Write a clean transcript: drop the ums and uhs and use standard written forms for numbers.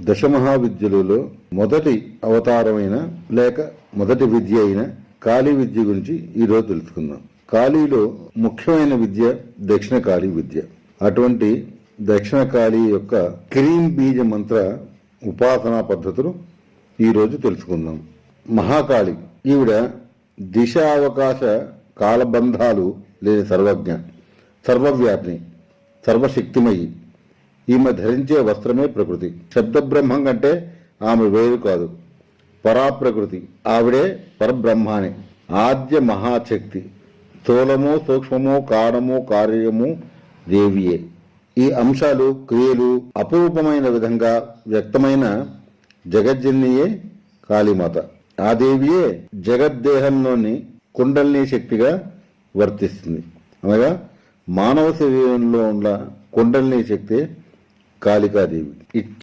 దశమహావిద్యలలో మొదటి అవతారమైన లేక మొదటి విద్య అయిన కాళీ విద్య గురించి ఈరోజు తెలుసుకుందాం. కాళీలో ముఖ్యమైన విద్య దక్షిణ కాళీ విద్య. అటువంటి దక్షిణ కాళీ యొక్క క్రీం బీజ మంత్ర ఉపాసనా పద్ధతులు ఈరోజు తెలుసుకుందాం. మహాకాళి ఈవిడ దిశ అవకాశ కాలబంధాలు లేని సర్వజ్ఞ, సర్వవ్యాపిని, సర్వశక్తిమయి. ఈమె ధరించే వస్త్రమే ప్రకృతి. శబ్దబ్రహ్మం కంటే ఆమె వేరు కాదు. పరాప్రకృతి, ఆవిడే పరబ్రహ్మాని, ఆద్య మహాశక్తి. స్థూలము, సూక్ష్మము, కారణము, కార్యము దేవియే. ఈ అంశాలు క్రియలు అపరూపమైన విధంగా వ్యక్తమైన జగజ్జననియే కాళీమాత. ఆ దేవియే జగద్దేహంలోని కుండలిని శక్తిగా వర్తిస్తుంది. అనగా మానవ శరీరంలో ఉన్న కుండలిని శక్తి కాళికాదేవి.